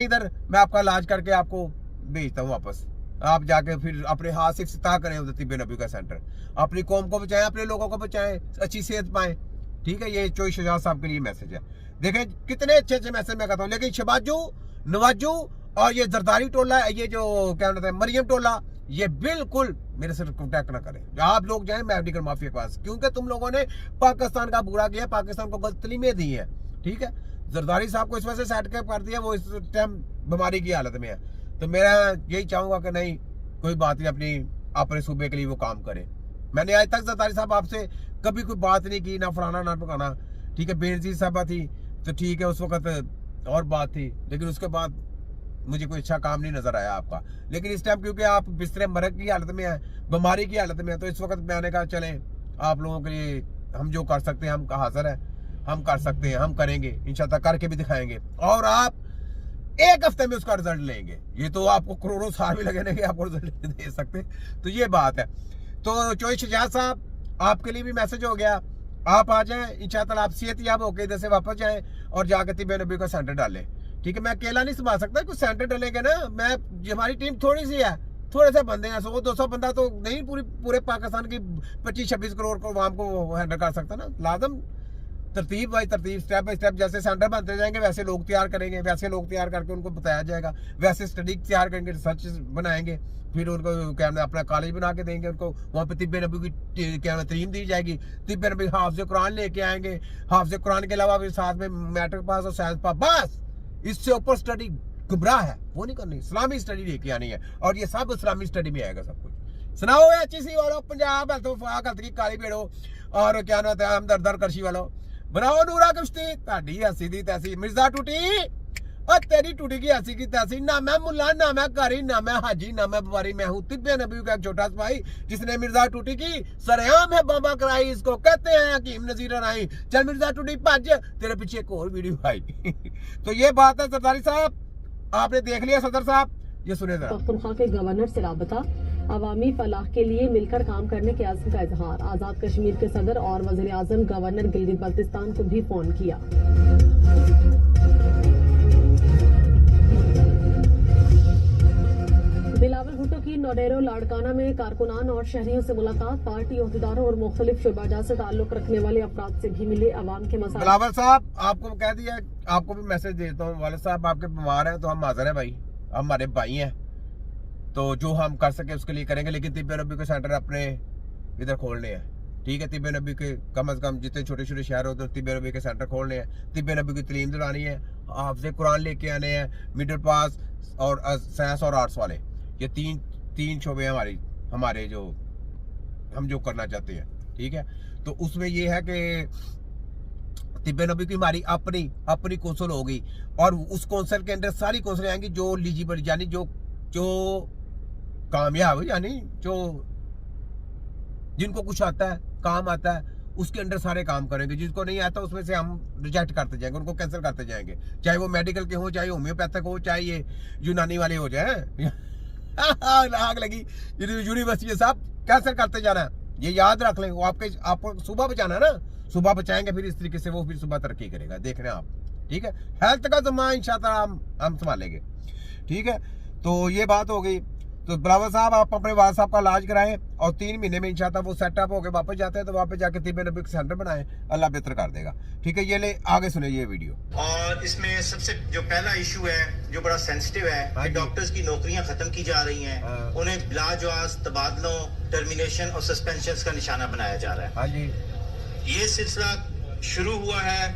इधर मैं आपका इलाज करके आपको भेजता हूँ वापस। आप जाके फिर अपने हाथ से इफ्तिताह करें तिब्ब नबी का सेंटर, अपनी कौम को बचाएं, अपने लोगों को बचाएं, अच्छी सेहत पाएं। ठीक है, ये चोई शजाद साहब के लिए मैसेज है। देखें कितने अच्छे अच्छे मैसेज मैं कहता हूँ, लेकिन शबाजू, नवाजू और ये जरदारी टोला, ये जो क्या कहते हैं मरियम टोला, ये बिल्कुल मेरे से कॉन्टैक्ट ना करें। आप लोग जाएं मेडिकल माफिया के पास, क्योंकि तुम लोगों ने पाकिस्तान का बुरा किया, पाकिस्तान को गलत तलीमें दी है। ठीक है, जरदारी साहब को इस वजह से सेट कर दिया, वो इस टाइम बीमारी की हालत में है। तो मेरा यही चाहूंगा कि नहीं, कोई बात नहीं, अपने सूबे के लिए वो काम करे। मैंने आज तक जरदारी साहब आपसे कभी कोई बात नहीं की, ना फलाना ना पकाना। ठीक है, बेनजीर साहबा थी तो ठीक है, उस वक्त और बात थी, लेकिन उसके बाद मुझे कोई अच्छा काम नहीं नजर आया आपका। लेकिन इस टाइम क्योंकि आप बिस्तरे मरग की हालत में है, बीमारी की हालत में है, तो इस वक्त मैंने कहा चलें आप लोगों के लिए हम जो कर सकते हैं, हम हाजिर है, हम कर सकते हैं, हम करेंगे, इंशाल्लाह करके भी दिखाएंगे। और आप एक हफ्ते में उसका रिजल्ट लेंगे। ये तो आपको करोड़ों साल भी लगेंगे आपको रिजल्ट दे सकते, तो ये बात है। तो चोई शजाद साहब, आपके लिए भी मैसेज हो गया, आप आ जाएं इंशाल्लाह, आप सेहतयाब होकर इधर से वापस जाएं और जाकर तिब्ब नबी का सेंटर डालें। ठीक है, मैं अकेला नहीं संभाल सकता, कुछ सेंटर डलेंगे ना, मैं हमारी टीम थोड़ी सी है, थोड़े से बंदे हैं, 100-200 बंदा तो नहीं पूरे पाकिस्तान की 25-26 करोड़ को आवाम को हैंडल कर सकता ना। लाजम तरतीब बाई तरतीब, स्टेप बाई स्टेप, जैसे सेंटर बनते जाएंगे वैसे लोग तैयार करेंगे, वैसे लोग तैयार करके उनको बताया जाएगा, वैसे स्टडी तैयार करेंगे, रिसर्च बनाएंगे, फिर उनको क्या अपना कॉलेज बना के देंगे, उनको वहाँ पे तिब्ब नबी की क्या तलीम दी जाएगी। तिब्ब नबी हाफिज कुरान लेके आएंगे, हाफिज कुरान के अलावा फिर साथ में मैट्रिक पास और साइंस पास, बस इससे ऊपर स्टडी गुमराह है, वो नहीं करनी, इस्लामी स्टडी लेके आनी है, और ये सब इस्लामी स्टडी में आएगा सब कुछ। सुनाओ HEC वालों, पंजाब हेल्थ की काली भेड़ो, और क्या नाम है हमदर्द करशी वालों, बनाओ नूरा कुश्ती, ताड़ी हसी दी तैसी, मिर्जा टूटी और तेरी टूटी की हसी की तैसी, ना मैं मुल्ला, ना मैं कारी, ना मैं हाजी, ना मैं व्यापारी, मैं हूँ तिब्ब नबी का एक छोटा सिपाही, जिसने मिर्जा टूटी की सरेआम है बाबा कराई, इसको कहते हैं हकीम नजीर आई, चल मिर्जा टूटी भज, तेरे पीछे एक और वीडियो आई। तो ये बात है सरदारी साहब, आपने देख लिया सदर साहब, ये सुने जरा। पख्तूनख्वा के गवर्नर से राबता, अवामी फलाह के लिए मिलकर काम करने के आज़म का इजहार, आजाद कश्मीर के सदर और वज़ीर आज़म गवर्नर गिलगित बल्तिस्तान को भी फोन किया। बिलावल भुट्टो की नोडेरो लाड़काना में कारकुनान और शहरियों से मुलाकात, पार्टी ओहदेदारों और मुख्तलिफ शोबाजा से ताल्लुक रखने वाले अफराद से भी मिले, अवाम के मसाइल। बिलावल साहब, आपको कह दिया, आपको भी मैसेज देता हूँ, वाले साहब आपके बीमार हैं तो हम हाजिर हैं भाई, हमारे भाई हैं, तो जो हम कर सके उसके लिए करेंगे, लेकिन तिब्ब नबी के सेंटर अपने इधर खोलने हैं। ठीक है, तिब्ब नबी के कम से कम जितने छोटे छोटे शहर होते हैं तिब्ब नबी के सेंटर खोलने हैं, तिब्ब नबी की तलीम दिलानी है, हाफिज़ कुरान लेके आने हैं, मिडिल पास और साइंस और आर्ट्स वाले, ये तीन शोबे हमारे जो हम जो करना चाहते हैं। ठीक है, तो उसमें ये है कि तिब्ब नबी की हमारी अपनी कौंसल होगी, और उस कौंसल के अंदर सारी कौंसलें आएंगी जो एलिजिबल, यानी जो कामयाब, यानी जो जिनको कुछ आता है, काम आता है, उसके अंदर सारे काम करेंगे। जिसको नहीं आता उसमें से हम रिजेक्ट करते जाएंगे, उनको कैंसिल करते जाएंगे, चाहे वो मेडिकल के हो, चाहे होम्योपैथिक हो, चाहे ये यूनानी वाले हो जाए। आग लगी यूनिवर्सिटी साहब, कैंसिल करते जाना है, ये याद रख लें। वो आपको सुबह बचाना है ना, सुबह बचाएंगे, फिर इस तरीके से वो फिर सुबह तरक्की करेगा, देख रहे हैं आप। ठीक है, हेल्थ का ज़िम्मा इंशाल्लाह हम संभालेंगे। ठीक है, तो ये बात हो गई। तो बिलावल साहब, आप अपने वाल साहब का इलाज कराएं और 3 महीने में इंशाल्लाह वो सेटअप होकर वापस जाते हैं, तो वहाँ पे जाके तिब्ब नबी का सेंटर बनाएं, अल्लाह बेहतर कर देगा। ठीक है, ये ले आगे सुने ये वीडियो। और इसमें सबसे जो पहला इशू है जो बड़ा सेंसिटिव है कि डॉक्टर्स की नौकरियां खत्म की जा रही हैं, उन्हें बिलाजवाज तबादलों, टर्मिनेशन और सस्पेंशन का निशाना बनाया जा रहा है। हाँ जी, ये सिलसिला शुरू हुआ है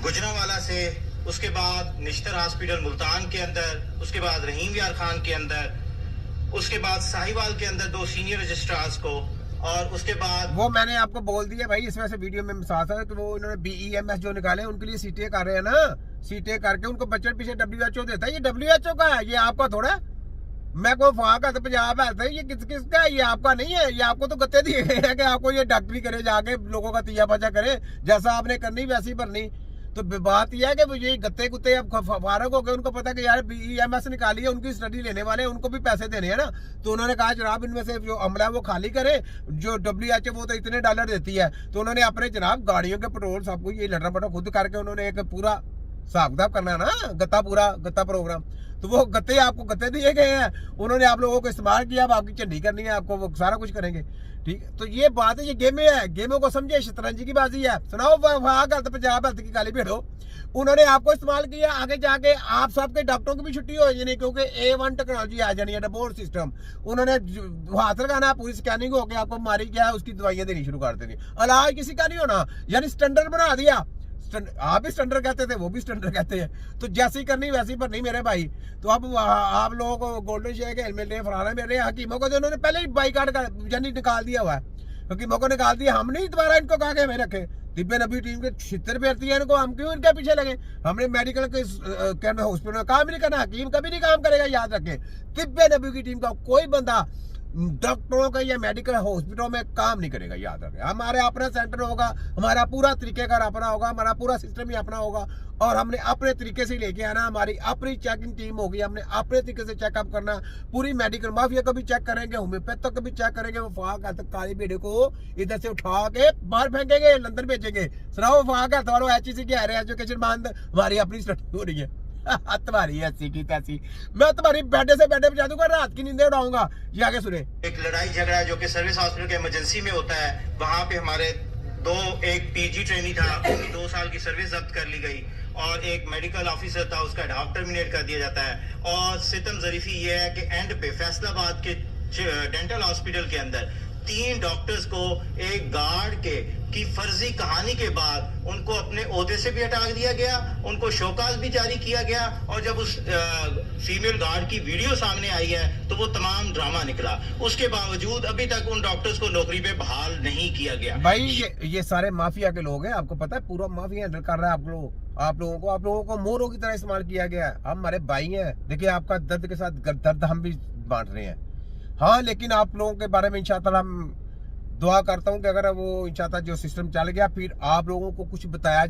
गुजरांवाला से, उसके बाद निश्तर हॉस्पिटल मुल्तान के अंदर, उसके बाद रहीम यार खान के अंदर, उसके बाद साहिवाल के अंदर 2 सीनियर रजिस्ट्रार्स को, और उसके बाद वो मैंने आपको बोल दिया भाई, इस वजह से वीडियो में साथ है कि वो इन्होंने BEMS जो निकाले उनके लिए CTA कर रहे हैं ना, CTA करके उनको बजट पीछे WHO देता है, ये WHO का है, ये आपका थोड़ा। मैं कोई फाक है तो पंजाब है, ये किसका है, ये आपका नहीं है, ये आपको तो गत्ते दिए गए हैं कि आपको ये डॉक्टरी करे, जाके लोगों का तिया बचा करे, जैसा आपने करनी वैसी भरनी। तो बात यह है कि ये गत्ते कुत्ते अब फारग हो गए, उनको पता कि यार BEMS निकाली है, उनकी स्टडी लेने वाले उनको भी पैसे देने हैं ना, तो उन्होंने कहा जनाब इनमें से जो अमला है वो खाली करे, जो WHO वो तो इतने $, देती है, तो उन्होंने अपने जनाब गाड़ियों के पेट्रोल सब कुछ ये लटरा पटा खुद करके उन्होंने एक पूरा हिसाब किताब करना है ना, गत्ता प्रोग्राम। तो वो गत्ते आपको गत्ते दिए गए हैं, उन्होंने आप लोगों को इस्तेमाल किया, अब आपकी झंडी करनी है, आपको वो सारा कुछ करेंगे। ठीक है, तो ये बात है, ये गेमें है, गेमों को समझे, शतरंजी की बाजी है। सुनाओ वहां गलत पंजाब हेल्थ की काली भेड़ो, उन्होंने आपको इस्तेमाल किया, आगे जाके आप सबके डॉक्टरों की भी छुट्टी हो जानी, क्योंकि A1 टेक्नोलॉजी आ जानी है, बोर्ड सिस्टम। उन्होंने हाथ लगाना, पूरी स्कैनिंग होकर आपको बीमारी क्या है उसकी दवाइयां देनी शुरू कर देनी, इलाज किसी का नहीं होना, यानी स्टैंडर्ड बना दिया। आप भी स्टैंडर्ड कहते थे, वो भी स्टैंडर्ड कहते हैं, तो जैसी करनी वैसी भरनी मेरे भाई। तो अब आप लोगों को गोल्डन शेक हेलमेट ले फराना मेरे हकीमों को, उन्होंने पहले ही बाइकाट यानी निकाल दिया हुआ है, हकीमों को निकाल दिया। हम नहीं दोबारा इनको कहा कि हमें रखे, तिब्बे नबी टीम के छितर फेरती है इनको, हम क्यों इनके पीछे लगे। हमने मेडिकल के हॉस्पिटल में काम नहीं करना, हकीम कभी नहीं काम करेगा, याद रखें। तिब्बे नबी की टीम का कोई बंदा डॉक्टरों का या मेडिकल हॉस्पिटलों में काम नहीं करेगा, याद रखें। हमारे अपना सेंटर होगा, हमारा पूरा तरीकेकार अपना होगा, हमारा पूरा सिस्टम ही अपना होगा, और हमने अपने तरीके से लेके आना, हमारी अपनी चेकिंग टीम होगी, हमने अपने तरीके से चेकअप करना। पूरी मेडिकल माफिया को भी चेक करेंगे, होम्योपैथ को भी चेक करेंगे। वफाक हेल्थ काली भेड़े को इधर से उठा के बाहर फेंकेंगे, लंदन भेजेंगे। सुनाओ वफाक हेल्थ वालों, HEC की हायर एजुकेशन बंद, हमारी अपनी स्टडी हो रही है। तुम्हारी ऐसी की तैसी, मैं तुम्हारी बेड से बेड बजा दूंगा, रात की नींदें उड़ाऊंगा। ये आगे सुने। एक लड़ाई झगड़ा जो कि सर्विस हॉस्पिटल के इमरजेंसी में होता है, वहां पे हमारे एक PG ट्रेनी था, उसकी 2 साल की सर्विस जब्त कर ली गई, और एक मेडिकल ऑफिसर था, उसका हाफ टर्मिनेट कर दिया जाता है। और सितम जरीफी ये है कि एंड पे फैसलाबाद के डेंटल हॉस्पिटल के अंदर 3 डॉक्टर्स को एक गार्ड की फर्जी कहानी के बाद उनको अपने ओहदे से भी हटा दिया गया, उनको शोकाज भी जारी किया गया, और जब उस फीमेल गार्ड की वीडियो सामने आई है तो वो तमाम ड्रामा निकला। उसके बावजूद अभी तक उन डॉक्टर्स को नौकरी पे बहाल नहीं किया गया। भाई ये सारे माफिया के लोग हैं, आपको पता है, पूरा माफिया हैंडल कर रहा है आप लोगों को मोरों की तरह इस्तेमाल किया गया है। हम हमारे भाई हैं, देखिए आपका दर्द के साथ दर्द हम भी बांट रहे हैं। हाँ, लेकिन आप लोगों के बारे में इंशाअल्लाह हम दुआ करता हूँ कि अगर वो इंशाअल्लाह जो सिस्टम चल गया, फिर आप लोगों को कुछ बताया